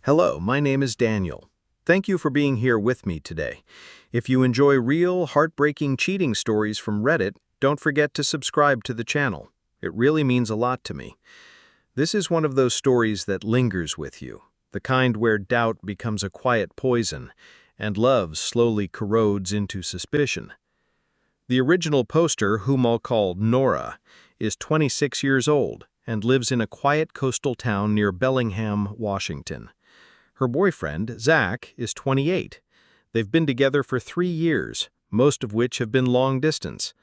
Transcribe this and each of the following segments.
Hello, my name is Daniel. Thank you for being here with me today. If you enjoy real, heartbreaking cheating stories from Reddit, don't forget to subscribe to the channel. It really means a lot to me. This is one of those stories that lingers with you, the kind where doubt becomes a quiet poison, and love slowly corrodes into suspicion. The original poster, whom I'll call Nora, is 26 years old and lives in a quiet coastal town near Bellingham, Washington. Her boyfriend, Zach, is 28. They've been together for 3 years, most of which have been long distance.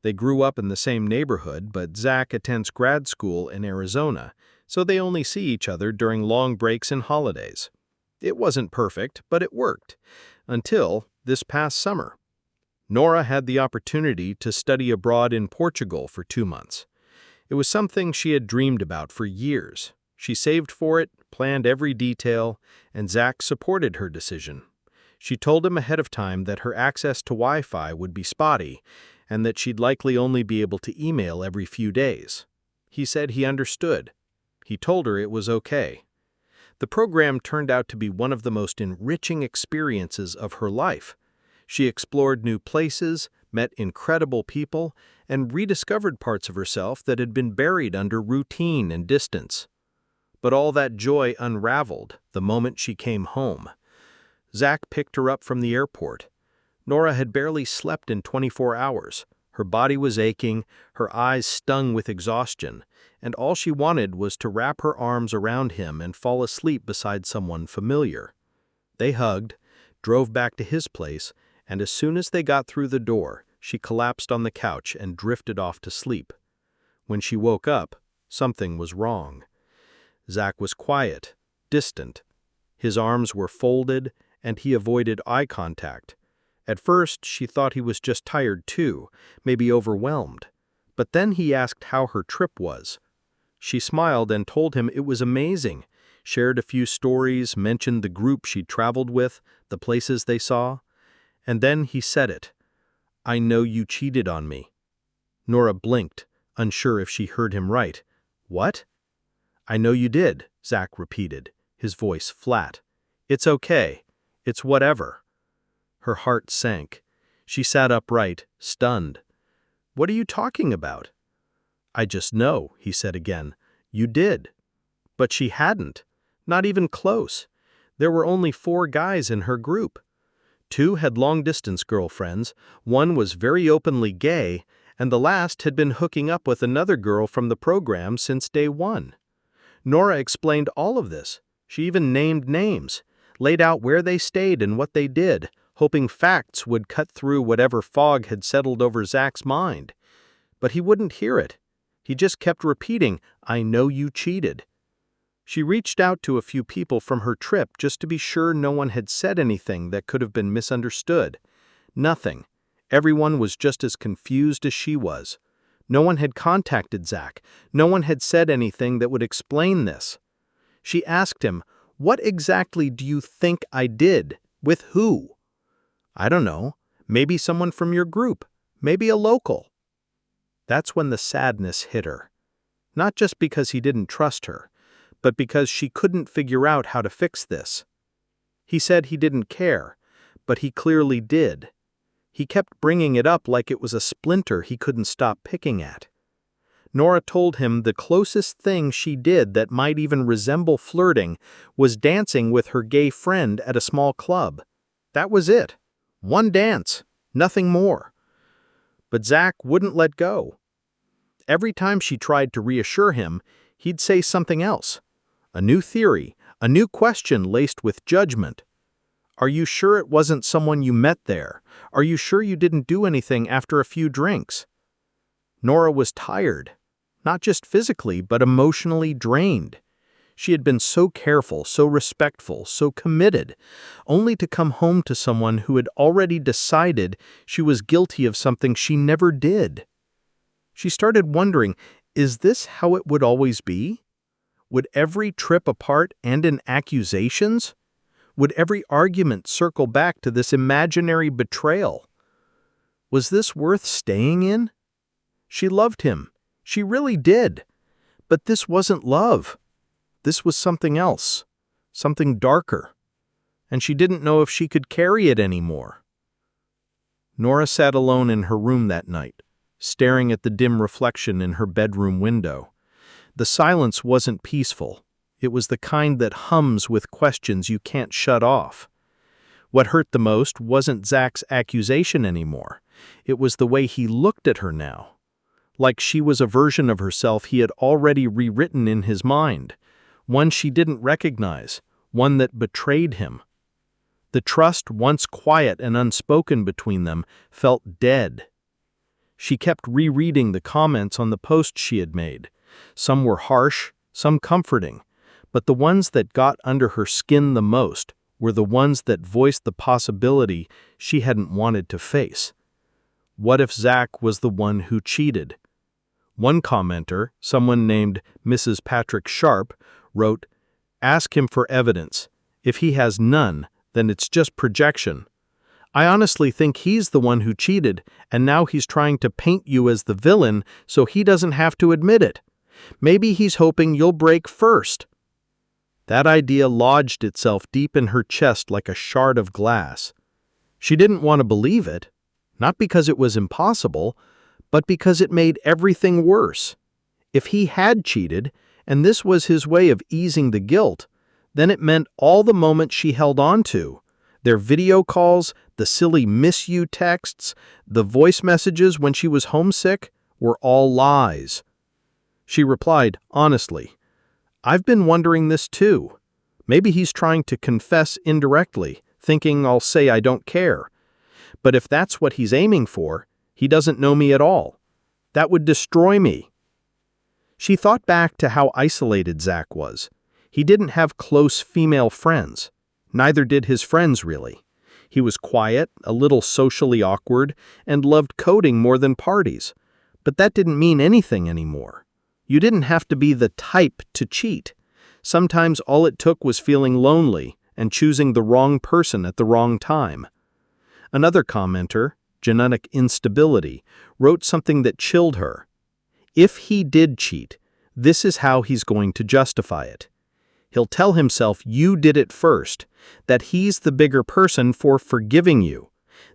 They grew up in the same neighborhood, but Zach attends grad school in Arizona, so they only see each other during long breaks and holidays. It wasn't perfect, but it worked. Until this past summer. Nora had the opportunity to study abroad in Portugal for 2 months. It was something she had dreamed about for years. She saved for it, planned every detail, and Zach supported her decision. She told him ahead of time that her access to Wi-Fi would be spotty and that she'd likely only be able to email every few days. He said he understood. He told her it was okay. The program turned out to be one of the most enriching experiences of her life. She explored new places, met incredible people, and rediscovered parts of herself that had been buried under routine and distance. But all that joy unraveled the moment she came home. Zach picked her up from the airport. Nora had barely slept in 24 hours. Her body was aching, her eyes stung with exhaustion, and all she wanted was to wrap her arms around him and fall asleep beside someone familiar. They hugged, drove back to his place, and as soon as they got through the door, she collapsed on the couch and drifted off to sleep. When she woke up, something was wrong. Zach was quiet, distant. His arms were folded, and he avoided eye contact. At first, she thought he was just tired too, maybe overwhelmed. But then he asked how her trip was. She smiled and told him it was amazing, shared a few stories, mentioned the group she'd traveled with, the places they saw. And then he said it. "I know you cheated on me." Nora blinked, unsure if she heard him right. "What?" "I know you did," Zach repeated, his voice flat. "It's okay. It's whatever." Her heart sank. She sat upright, stunned. "What are you talking about?" "I just know," he said again. "You did." But she hadn't. Not even close. There were only 4 guys in her group. 2 had long-distance girlfriends, 1 was very openly gay, and the last had been hooking up with another girl from the program since day 1. Nora explained all of this. She even named names, laid out where they stayed and what they did, hoping facts would cut through whatever fog had settled over Zach's mind. But he wouldn't hear it. He just kept repeating, "I know you cheated." She reached out to a few people from her trip just to be sure no one had said anything that could have been misunderstood. Nothing. Everyone was just as confused as she was. No one had contacted Zach. No one had said anything that would explain this. She asked him, "What exactly do you think I did? With who?" "I don't know. Maybe someone from your group. Maybe a local." That's when the sadness hit her. Not just because he didn't trust her, but because she couldn't figure out how to fix this. He said he didn't care, but he clearly did. He kept bringing it up like it was a splinter he couldn't stop picking at. Nora told him the closest thing she did that might even resemble flirting was dancing with her gay friend at a small club. That was it. 1 dance, nothing more. But Zach wouldn't let go. Every time she tried to reassure him, he'd say something else. A new theory, a new question laced with judgment. "Are you sure it wasn't someone you met there? Are you sure you didn't do anything after a few drinks?" Nora was tired, not just physically, but emotionally drained. She had been so careful, so respectful, so committed, only to come home to someone who had already decided she was guilty of something she never did. She started wondering, is this how it would always be? Would every trip apart end in accusations? Would every argument circle back to this imaginary betrayal? Was this worth staying in? She loved him. She really did. But this wasn't love. This was something else. something darker, and she didn't know if she could carry it anymore. Nora sat alone in her room that night, staring at the dim reflection in her bedroom window. The silence wasn't peaceful. It was the kind that hums with questions you can't shut off. What hurt the most wasn't Zach's accusation anymore. It was the way he looked at her now. Like she was a version of herself he had already rewritten in his mind. One she didn't recognize, one that betrayed him. The trust, once quiet and unspoken between them, felt dead. She kept rereading the comments on the post she had made. Some were harsh, some comforting, but the ones that got under her skin the most were the ones that voiced the possibility she hadn't wanted to face. What if Zach was the one who cheated? One commenter, someone named Mrs. Patrick Sharp, wrote, "Ask him for evidence. If he has none, then it's just projection. I honestly think he's the one who cheated, and now he's trying to paint you as the villain so he doesn't have to admit it. Maybe he's hoping you'll break first." That idea lodged itself deep in her chest like a shard of glass. She didn't want to believe it, not because it was impossible, but because it made everything worse. If he had cheated, and this was his way of easing the guilt, then it meant all the moments she held on to, their video calls, the silly miss you texts, the voice messages when she was homesick, were all lies. She replied, honestly, "I've been wondering this too. Maybe he's trying to confess indirectly, thinking I'll say I don't care. But if that's what he's aiming for, he doesn't know me at all. That would destroy me." She thought back to how isolated Zach was. He didn't have close female friends. Neither did his friends, really. He was quiet, a little socially awkward, and loved coding more than parties. But that didn't mean anything anymore. You didn't have to be the type to cheat. Sometimes all it took was feeling lonely and choosing the wrong person at the wrong time. Another commenter, Genetic Instability, wrote something that chilled her. If he did cheat, this is how he's going to justify it. He'll tell himself you did it first, that he's the bigger person for forgiving you,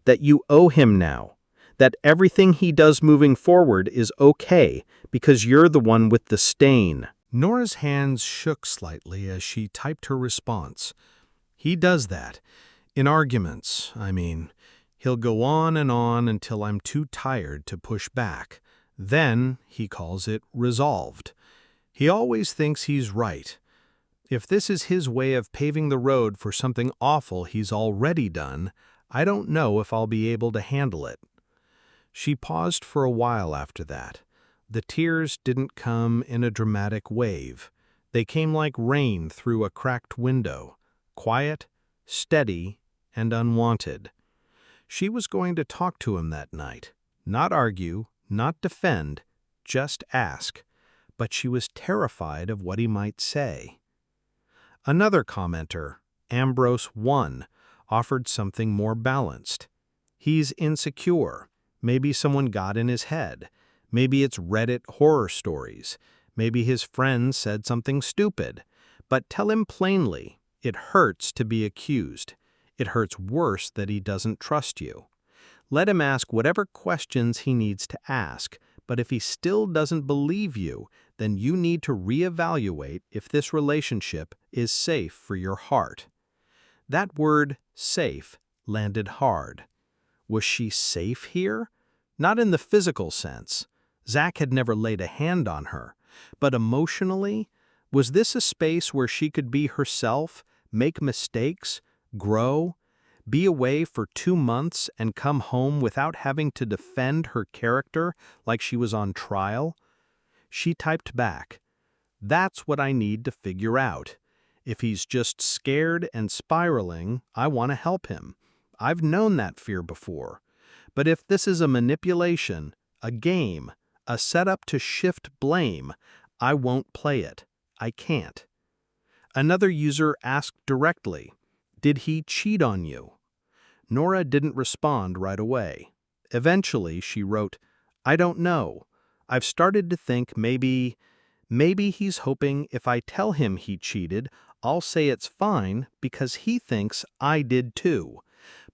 that you owe him now, that everything he does moving forward is okay because you're the one with the stain. Nora's hands shook slightly as she typed her response. He does that. In arguments, I mean. He'll go on until I'm too tired to push back. Then, he calls it resolved. He always thinks he's right. If this is his way of paving the road for something awful he's already done, I don't know if I'll be able to handle it. She paused for a while after that. The tears didn't come in a dramatic wave. They came like rain through a cracked window, quiet, steady, and unwanted. She was going to talk to him that night, not argue, not defend, just ask, but she was terrified of what he might say. Another commenter, Ambrose1, offered something more balanced. He's insecure. Maybe someone got in his head. Maybe it's Reddit horror stories. Maybe his friend said something stupid. But tell him plainly, it hurts to be accused. It hurts worse that he doesn't trust you. Let him ask whatever questions he needs to ask, but if he still doesn't believe you, then you need to reevaluate if this relationship is safe for your heart. That word, safe, landed hard. Was she safe here? Not in the physical sense. Zach had never laid a hand on her. But emotionally, was this a space where she could be herself, make mistakes, grow, be away for 2 months and come home without having to defend her character like she was on trial? She typed back, "That's what I need to figure out. If he's just scared and spiraling, I want to help him. I've known that fear before. But if this is a manipulation, a game, a setup to shift blame, I won't play it. I can't." Another user asked directly, "Did he cheat on you?" Nora didn't respond right away. Eventually, she wrote, "I don't know. I've started to think maybe he's hoping if I tell him he cheated, I'll say it's fine because he thinks I did too.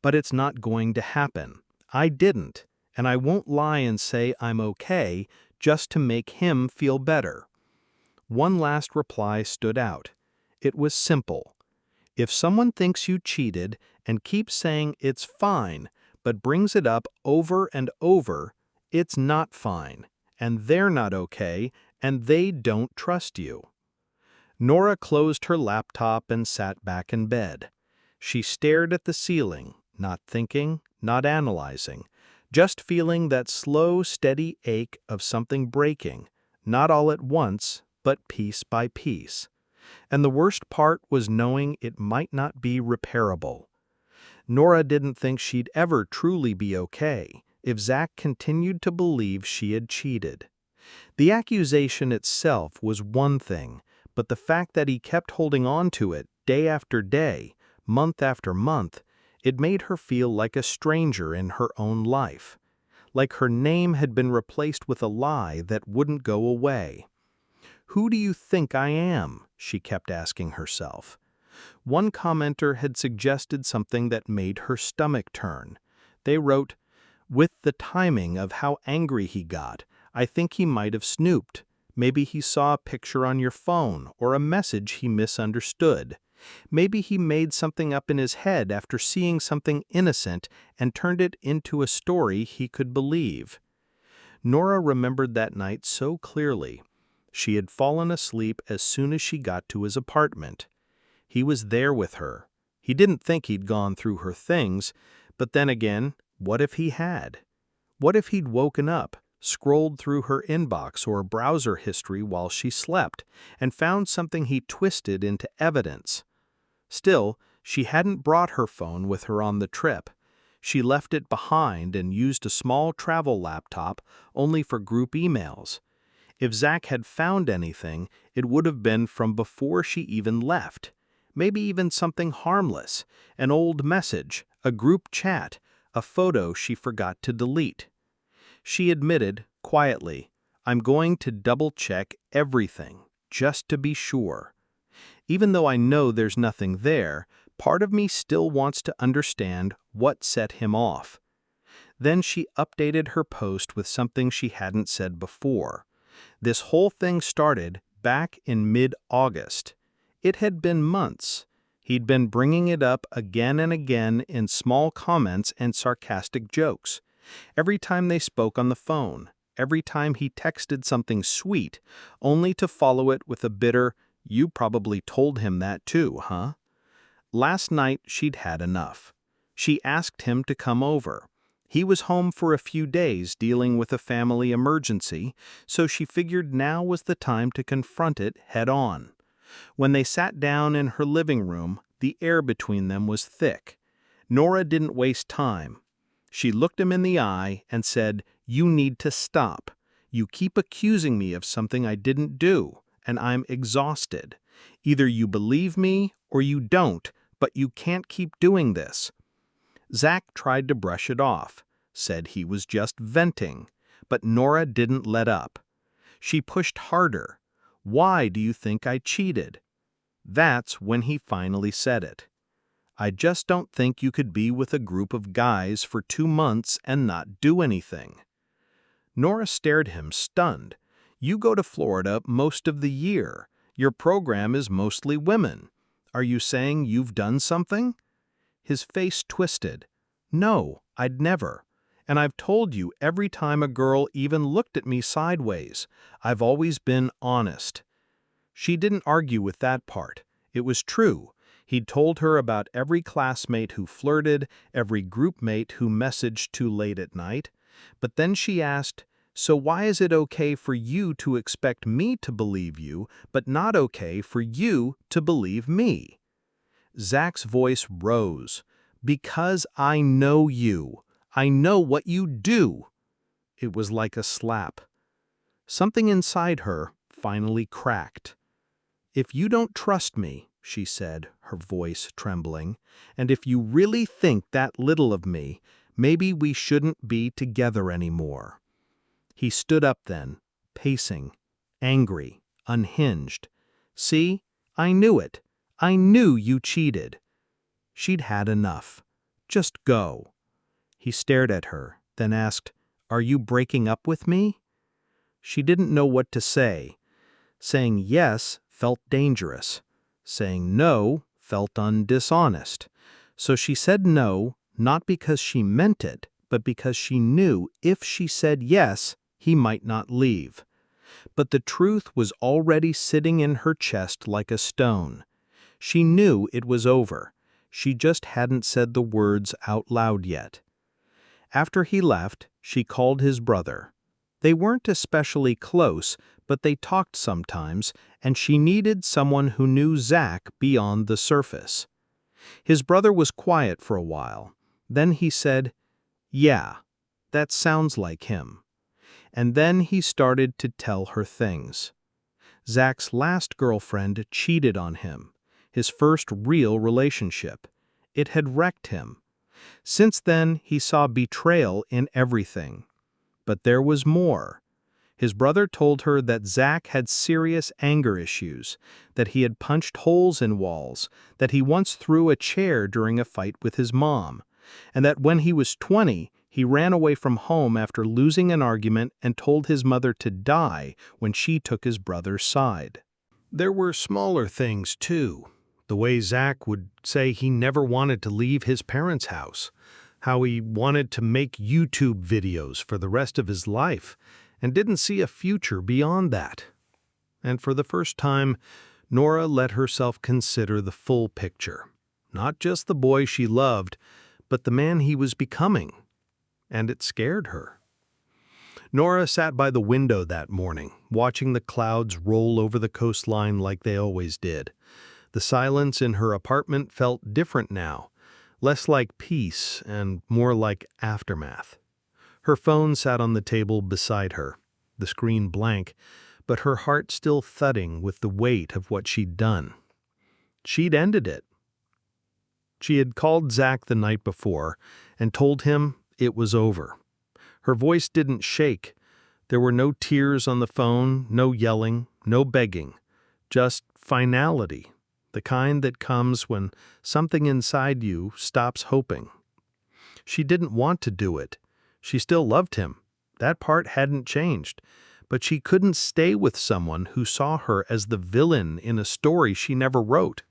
But it's not going to happen. I didn't, and I won't lie and say I'm okay just to make him feel better. One last reply stood out. It was simple. If someone thinks you cheated and keeps saying it's fine, but brings it up over and over, it's not fine, and they're not okay, and they don't trust you. Nora closed her laptop and sat back in bed. She stared at the ceiling, not thinking, not analyzing, just feeling that slow, steady ache of something breaking, not all at once, but piece by piece. And the worst part was knowing it might not be repairable. Nora didn't think she'd ever truly be okay if Zach continued to believe she had cheated. The accusation itself was one thing, but the fact that he kept holding on to it day after day, month after month, it made her feel like a stranger in her own life. Like her name had been replaced with a lie that wouldn't go away. "Who do you think I am?" she kept asking herself. One commenter had suggested something that made her stomach turn. They wrote, "With the timing of how angry he got, I think he might have snooped. Maybe he saw a picture on your phone or a message he misunderstood. Maybe he made something up in his head after seeing something innocent and turned it into a story he could believe." Nora remembered that night so clearly. She had fallen asleep as soon as she got to his apartment. He was there with her. He didn't think he'd gone through her things, but then again, what if he had? What if he'd woken up, scrolled through her inbox or browser history while she slept, and found something he twisted into evidence? Still, she hadn't brought her phone with her on the trip. She left it behind and used a small travel laptop only for group emails. If Zach had found anything, it would have been from before she even left. Maybe even something harmless, an old message, a group chat, a photo she forgot to delete. She admitted, quietly, "I'm going to double-check everything, just to be sure. Even though I know there's nothing there, part of me still wants to understand what set him off." Then she updated her post with something she hadn't said before. This whole thing started back in mid-August. It had been months. He'd been bringing it up again and again in small comments and sarcastic jokes. Every time they spoke on the phone, every time he texted something sweet, only to follow it with a bitter, "You probably told him that too, huh?" Last night she'd had enough. She asked him to come over. He was home for a few days dealing with a family emergency, so she figured now was the time to confront it head on. When they sat down in her living room, the air between them was thick. Nora didn't waste time. She looked him in the eye and said, "You need to stop. You keep accusing me of something I didn't do, and I'm exhausted. Either you believe me or you don't, but you can't keep doing this." Zach tried to brush it off, said he was just venting, but Nora didn't let up. She pushed harder. "Why do you think I cheated?" That's when he finally said it. "I just don't think you could be with a group of guys for 2 months and not do anything." Nora stared him, stunned. "You go to Florida most of the year. Your program is mostly women. Are you saying you've done something?" His face twisted. "No, I'd never. And I've told you every time a girl even looked at me sideways. I've always been honest." She didn't argue with that part. It was true. He'd told her about every classmate who flirted, every groupmate who messaged too late at night. But then she asked, "So why is it okay for you to expect me to believe you, but not okay for you to believe me?" Zach's voice rose. "Because I know you. I know what you do." It was like a slap. Something inside her finally cracked. "If you don't trust me," she said, her voice trembling, "and if you really think that little of me, maybe we shouldn't be together anymore." He stood up then, pacing, angry, unhinged. "See, I knew it. I knew you cheated." She'd had enough. "Just go." He stared at her, then asked, "Are you breaking up with me?" She didn't know what to say. Saying yes felt dangerous. Saying no felt dishonest. So she said no, not because she meant it, but because she knew if she said yes, he might not leave. But the truth was already sitting in her chest like a stone. She knew it was over. She just hadn't said the words out loud yet. After he left, she called his brother. They weren't especially close, but they talked sometimes, and she needed someone who knew Zach beyond the surface. His brother was quiet for a while. Then he said, "Yeah, that sounds like him." And then he started to tell her things. Zach's last girlfriend cheated on him, his first real relationship. It had wrecked him. Since then, he saw betrayal in everything. But there was more. His brother told her that Zach had serious anger issues, that he had punched holes in walls, that he once threw a chair during a fight with his mom, and that when he was 20, he ran away from home after losing an argument and told his mother to die when she took his brother's side. There were smaller things, too. The way Zach would say he never wanted to leave his parents' house, how he wanted to make YouTube videos for the rest of his life, and didn't see a future beyond that. And for the first time, Nora let herself consider the full picture. Not just the boy she loved, but the man he was becoming. And it scared her. Nora sat by the window that morning, watching the clouds roll over the coastline like they always did. The silence in her apartment felt different now, less like peace and more like aftermath. Her phone sat on the table beside her, the screen blank, but her heart still thudding with the weight of what she'd done. She'd ended it. She had called Zach the night before and told him it was over. Her voice didn't shake. There were no tears on the phone, no yelling, no begging, just finality, the kind that comes when something inside you stops hoping. She didn't want to do it. She still loved him. That part hadn't changed. But she couldn't stay with someone who saw her as the villain in a story she never wrote.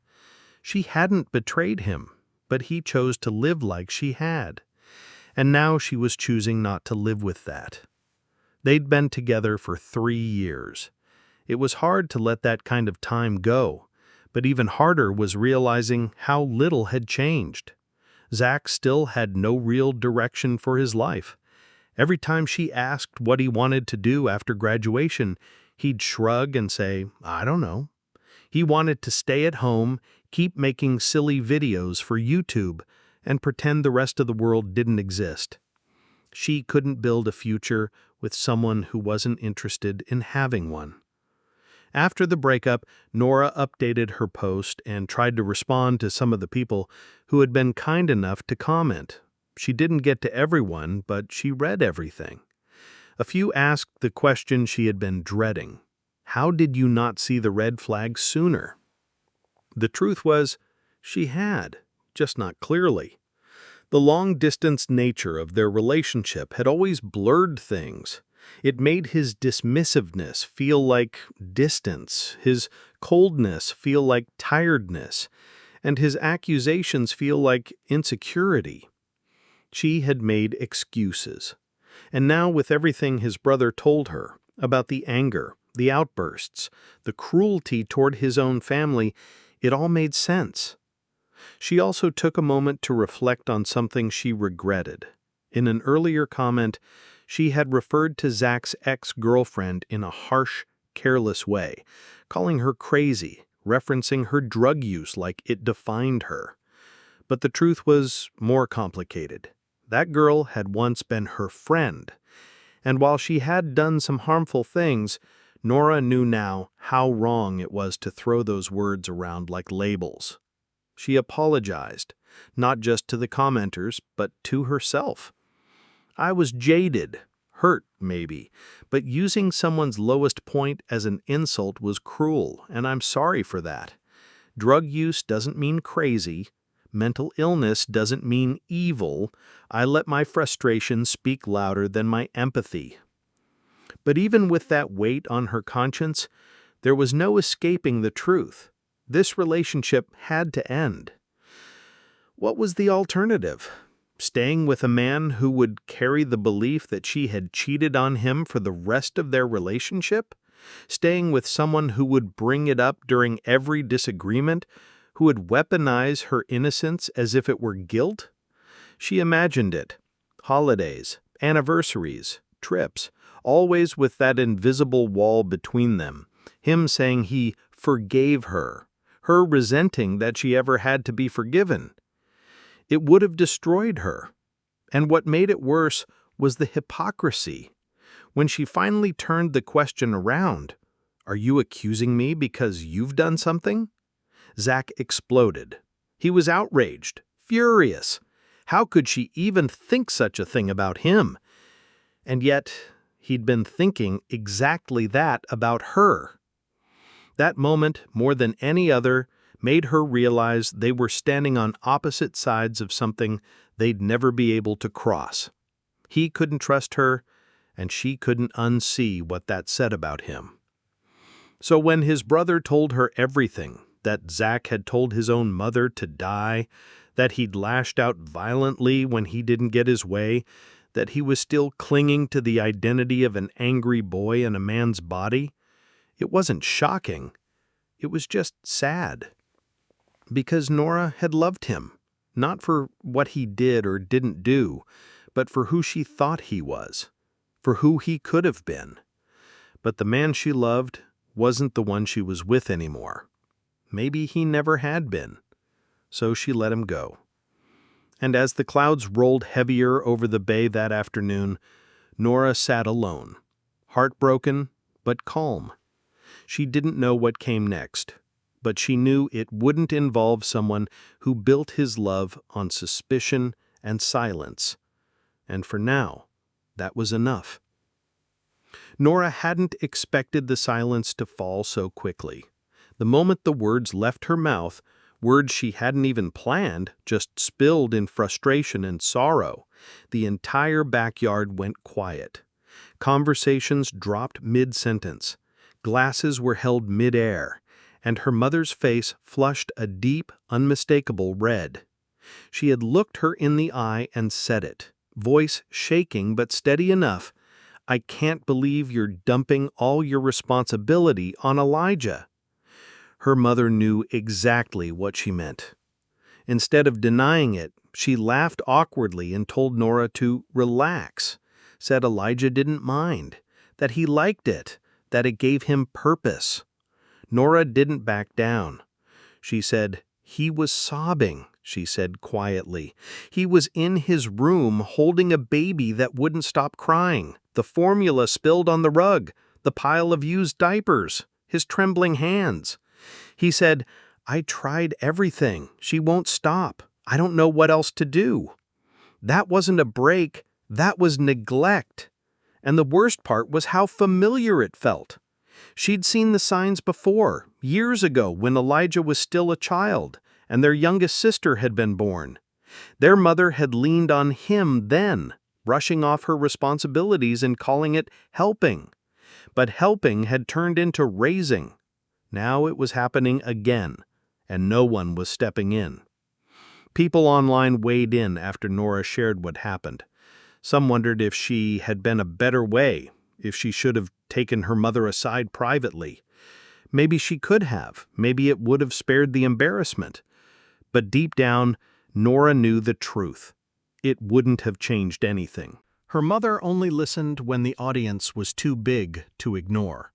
She hadn't betrayed him, but he chose to live like she had. And now she was choosing not to live with that. They'd been together for 3 years. It was hard to let that kind of time go, but even harder was realizing how little had changed. Zach still had no real direction for his life. Every time she asked what he wanted to do after graduation, he'd shrug and say, "I don't know." He wanted to stay at home, keep making silly videos for YouTube, and pretend the rest of the world didn't exist. She couldn't build a future with someone who wasn't interested in having one. After the breakup, Nora updated her post and tried to respond to some of the people who had been kind enough to comment. She didn't get to everyone, but she read everything. A few asked the question she had been dreading. How did you not see the red flag sooner? The truth was, she had, just not clearly. The long-distance nature of their relationship had always blurred things. It made his dismissiveness feel like distance, his coldness feel like tiredness, and his accusations feel like insecurity. She had made excuses. And now with everything his brother told her about the anger, the outbursts, the cruelty toward his own family, it all made sense. She also took a moment to reflect on something she regretted. In an earlier comment, she had referred to Zach's ex-girlfriend in a harsh, careless way, calling her crazy, referencing her drug use like it defined her. But the truth was more complicated. That girl had once been her friend, and while she had done some harmful things, Nora knew now how wrong it was to throw those words around like labels. She apologized, not just to the commenters, but to herself. "I was jaded, hurt maybe, but using someone's lowest point as an insult was cruel, and I'm sorry for that. Drug use doesn't mean crazy. Mental illness doesn't mean evil. I let my frustration speak louder than my empathy. But even with that weight on her conscience, there was no escaping the truth. This relationship had to end. What was the alternative? Staying with a man who would carry the belief that she had cheated on him for the rest of their relationship? Staying with someone who would bring it up during every disagreement, who would weaponize her innocence as if it were guilt? She imagined it. Holidays, anniversaries, trips, always with that invisible wall between them. Him saying he forgave her, her resenting that she ever had to be forgiven. It would have destroyed her. And what made it worse was the hypocrisy. When she finally turned the question around, "Are you accusing me because you've done something?" Zach exploded. He was outraged, furious. How could she even think such a thing about him? And yet, he'd been thinking exactly that about her. That moment, more than any other, made her realize they were standing on opposite sides of something they'd never be able to cross. He couldn't trust her, and she couldn't unsee what that said about him. So when his brother told her everything, that Zach had told his own mother to die, that he'd lashed out violently when he didn't get his way, that he was still clinging to the identity of an angry boy in a man's body, it wasn't shocking. It was just sad. Because Nora had loved him, not for what he did or didn't do, but for who she thought he was, for who he could have been. But the man she loved wasn't the one she was with anymore. Maybe he never had been. So she let him go. And as the clouds rolled heavier over the bay that afternoon, Nora sat alone, heartbroken but calm. She didn't know what came next, but she knew it wouldn't involve someone who built his love on suspicion and silence. And for now, that was enough. Nora hadn't expected the silence to fall so quickly. The moment the words left her mouth, words she hadn't even planned, just spilled in frustration and sorrow, the entire backyard went quiet. Conversations dropped mid-sentence. Glasses were held mid-air, and her mother's face flushed a deep, unmistakable red. She had looked her in the eye and said it, voice shaking but steady enough. "I can't believe you're dumping all your responsibility on Elijah." Her mother knew exactly what she meant. Instead of denying it, she laughed awkwardly and told Nora to relax, said Elijah didn't mind, that he liked it, that it gave him purpose. Nora didn't back down. She said, "He was sobbing," she said quietly. "He was in his room holding a baby that wouldn't stop crying, the formula spilled on the rug, the pile of used diapers, his trembling hands. He said, 'I tried everything. She won't stop. I don't know what else to do.' That wasn't a break. That was neglect. And the worst part was how familiar it felt. She'd seen the signs before, years ago when Elijah was still a child and their youngest sister had been born. Their mother had leaned on him then, brushing off her responsibilities and calling it helping. But helping had turned into raising. Now it was happening again, and no one was stepping in. People online weighed in after Nora shared what happened. Some wondered if she had been a better way, if she should have taken her mother aside privately. Maybe she could have. Maybe it would have spared the embarrassment. But deep down, Nora knew the truth. It wouldn't have changed anything. Her mother only listened when the audience was too big to ignore.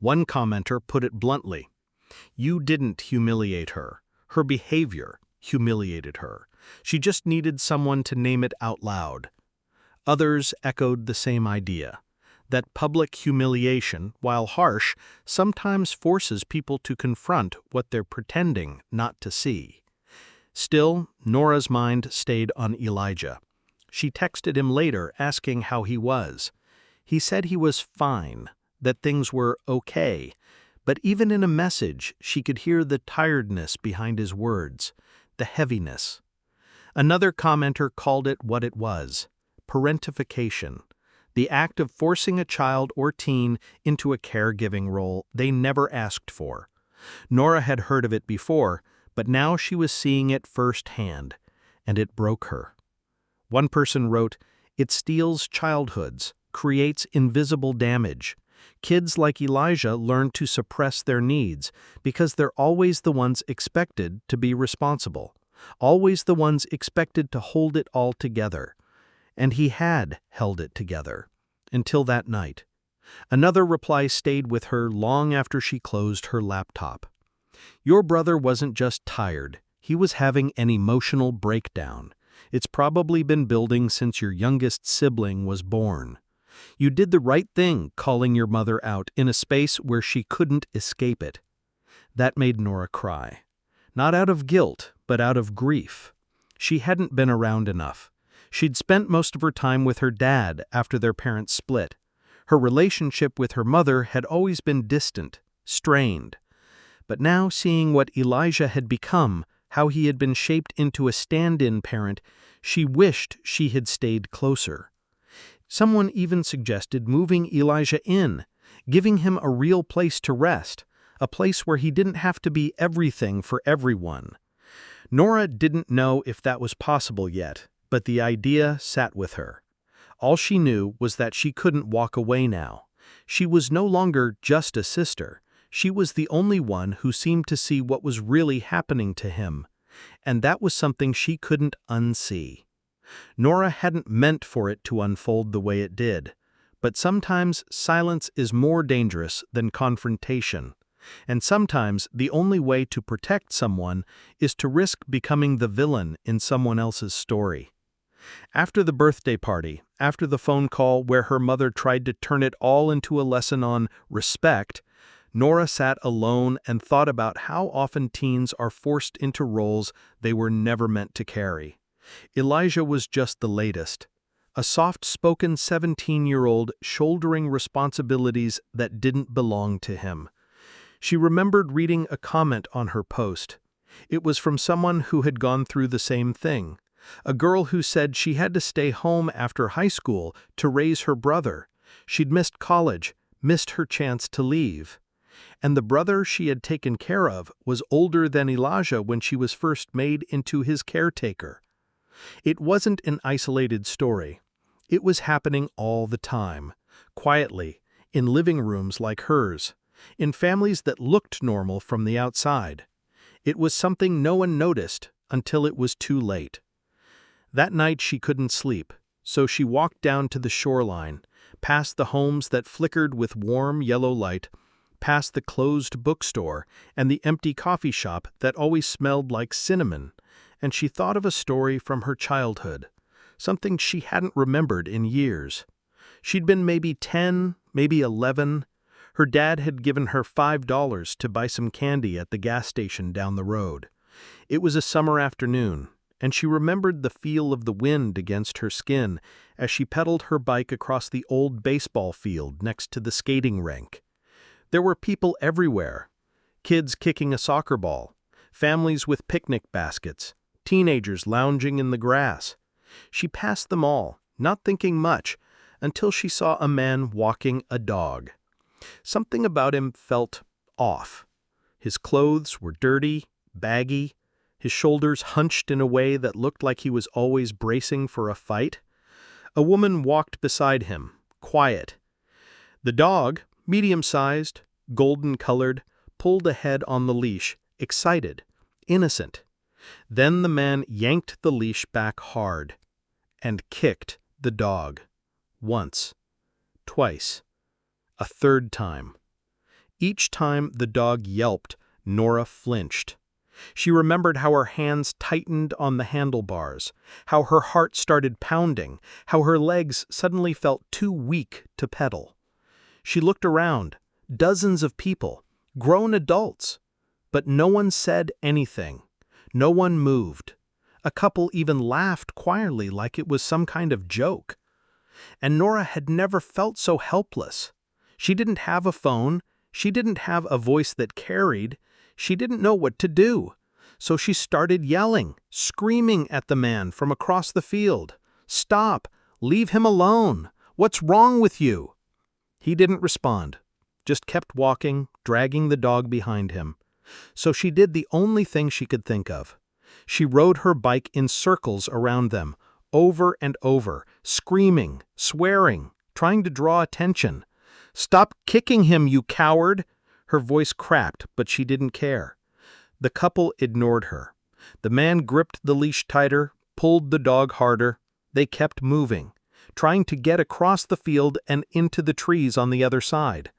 One commenter put it bluntly, "You didn't humiliate her. Her behavior humiliated her. She just needed someone to name it out loud." Others echoed the same idea, that public humiliation, while harsh, sometimes forces people to confront what they're pretending not to see. Still, Nora's mind stayed on Elijah. She texted him later asking how he was. He said he was fine, that things were okay, But even in a message, she could hear the tiredness behind his words, the heaviness. Another commenter called it what it was: parentification, the act of forcing a child or teen into a caregiving role they never asked for. Nora had heard of it before, but now she was seeing it firsthand, and it broke her. One person wrote, "It steals childhoods, creates invisible damage. Kids like Elijah learn to suppress their needs because they're always the ones expected to be responsible, always the ones expected to hold it all together." And he had held it together, until that night. Another reply stayed with her long after she closed her laptop. "Your brother wasn't just tired, he was having an emotional breakdown. It's probably been building since your youngest sibling was born. You did the right thing calling your mother out in a space where she couldn't escape it." That made Nora cry. Not out of guilt, but out of grief. She hadn't been around enough. She'd spent most of her time with her dad after their parents split. Her relationship with her mother had always been distant, strained. But now, seeing what Elijah had become, how he had been shaped into a stand-in parent, she wished she had stayed closer. Someone even suggested moving Elijah in, giving him a real place to rest, a place where he didn't have to be everything for everyone. Nora didn't know if that was possible yet, but the idea sat with her. All she knew was that she couldn't walk away now. She was no longer just a sister. She was the only one who seemed to see what was really happening to him, and that was something she couldn't unsee. Nora hadn't meant for it to unfold the way it did, but sometimes silence is more dangerous than confrontation, and sometimes the only way to protect someone is to risk becoming the villain in someone else's story. After the birthday party, after the phone call where her mother tried to turn it all into a lesson on respect, Nora sat alone and thought about how often teens are forced into roles they were never meant to carry. Elijah was just the latest. A soft-spoken 17-year-old shouldering responsibilities that didn't belong to him. She remembered reading a comment on her post. It was from someone who had gone through the same thing. A girl who said she had to stay home after high school to raise her brother. She'd missed college, missed her chance to leave. And the brother she had taken care of was older than Elijah when she was first made into his caretaker. It wasn't an isolated story. It was happening all the time, quietly, in living rooms like hers, in families that looked normal from the outside. It was something no one noticed until it was too late. That night she couldn't sleep, so she walked down to the shoreline, past the homes that flickered with warm yellow light, past the closed bookstore and the empty coffee shop that always smelled like cinnamon, and she thought of a story from her childhood, something she hadn't remembered in years. She'd been maybe 10, maybe 11. Her dad had given her $5 to buy some candy at the gas station down the road. It was a summer afternoon, and she remembered the feel of the wind against her skin as she pedaled her bike across the old baseball field next to the skating rink. There were people everywhere. Kids kicking a soccer ball, families with picnic baskets, teenagers lounging in the grass. She passed them all, not thinking much, until she saw a man walking a dog. Something about him felt off. His clothes were dirty, baggy, his shoulders hunched in a way that looked like he was always bracing for a fight. A woman walked beside him, quiet. The dog, medium-sized, golden-colored, pulled ahead on the leash, excited, innocent. Then the man yanked the leash back hard and kicked the dog. Once, twice, a third time. Each time the dog yelped, Nora flinched. She remembered how her hands tightened on the handlebars, how her heart started pounding, how her legs suddenly felt too weak to pedal. She looked around, dozens of people, grown adults, but no one said anything. No one moved. A couple even laughed quietly like it was some kind of joke. And Nora had never felt so helpless. She didn't have a phone. She didn't have a voice that carried. She didn't know what to do. So she started yelling, screaming at the man from across the field. "Stop! Leave him alone! What's wrong with you?" He didn't respond, just kept walking, dragging the dog behind him. So she did the only thing she could think of. She rode her bike in circles around them, over and over, screaming, swearing, trying to draw attention. "Stop kicking him, you coward!" Her voice cracked, but she didn't care. The couple ignored her. The man gripped the leash tighter, pulled the dog harder. They kept moving, trying to get across the field and into the trees on the other side.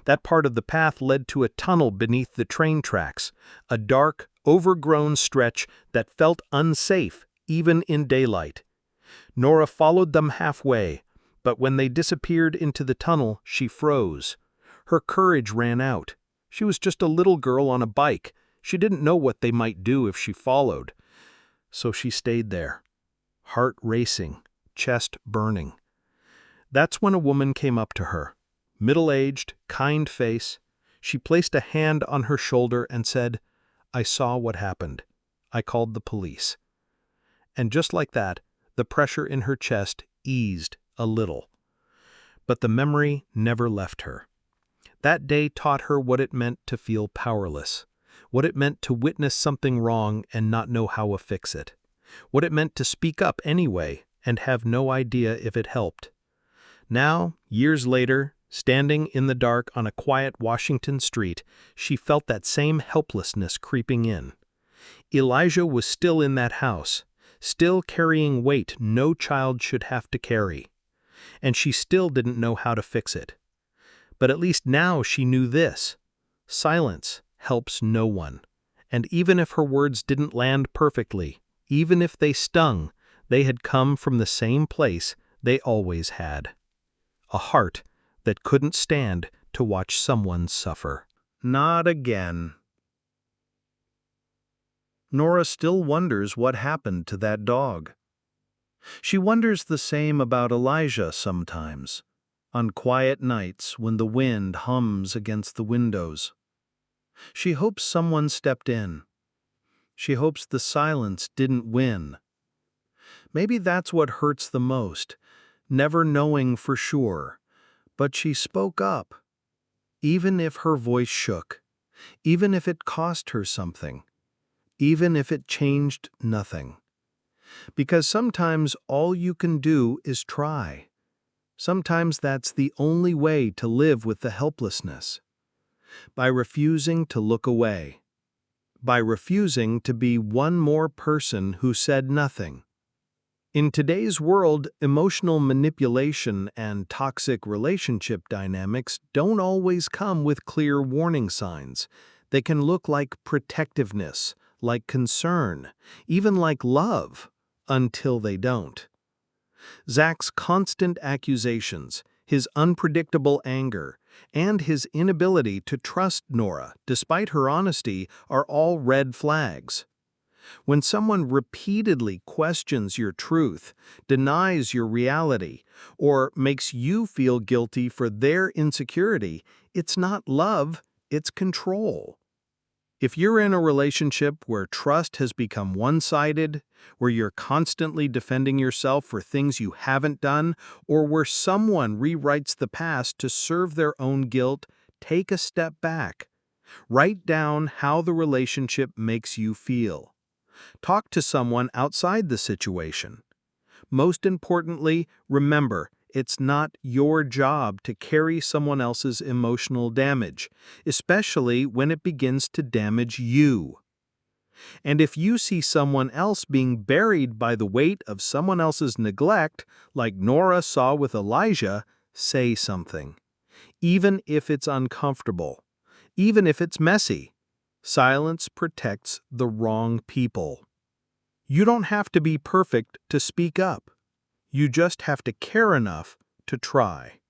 That part of the path led to a tunnel beneath the train tracks, a dark, overgrown stretch that felt unsafe even in daylight. Nora followed them halfway, but when they disappeared into the tunnel, she froze. Her courage ran out. She was just a little girl on a bike. She didn't know what they might do if she followed. So she stayed there, heart racing, chest burning. That's when a woman came up to her. Middle-aged, kind face. She placed a hand on her shoulder and said, "I saw what happened. I called the police." And just like that, the pressure in her chest eased a little. But the memory never left her. That day taught her what it meant to feel powerless, what it meant to witness something wrong and not know how to fix it, what it meant to speak up anyway and have no idea if it helped. Now, years later, standing in the dark on a quiet Washington street, she felt that same helplessness creeping in. Elijah was still in that house, still carrying weight no child should have to carry. And she still didn't know how to fix it. But at least now she knew this: silence helps no one. And even if her words didn't land perfectly, even if they stung, they had come from the same place they always had. A heart that couldn't stand to watch someone suffer. Not again. Nora still wonders what happened to that dog. She wonders the same about Elijah sometimes, on quiet nights when the wind hums against the windows. She hopes someone stepped in. She hopes the silence didn't win. Maybe that's what hurts the most, never knowing for sure. But she spoke up, even if her voice shook, even if it cost her something, even if it changed nothing. Because sometimes all you can do is try. Sometimes that's the only way to live with the helplessness. By refusing to look away. By refusing to be one more person who said nothing. In today's world, emotional manipulation and toxic relationship dynamics don't always come with clear warning signs. They can look like protectiveness, like concern, even like love, until they don't. Zach's constant accusations, his unpredictable anger, and his inability to trust Nora, despite her honesty, are all red flags. When someone repeatedly questions your truth, denies your reality, or makes you feel guilty for their insecurity, it's not love, it's control. If you're in a relationship where trust has become one-sided, where you're constantly defending yourself for things you haven't done, or where someone rewrites the past to serve their own guilt, take a step back. Write down how the relationship makes you feel. Talk to someone outside the situation. Most importantly, remember, it's not your job to carry someone else's emotional damage, especially when it begins to damage you. And if you see someone else being buried by the weight of someone else's neglect, like Nora saw with Elijah, say something. Even if it's uncomfortable, even if it's messy. Silence protects the wrong people. You don't have to be perfect to speak up. You just have to care enough to try.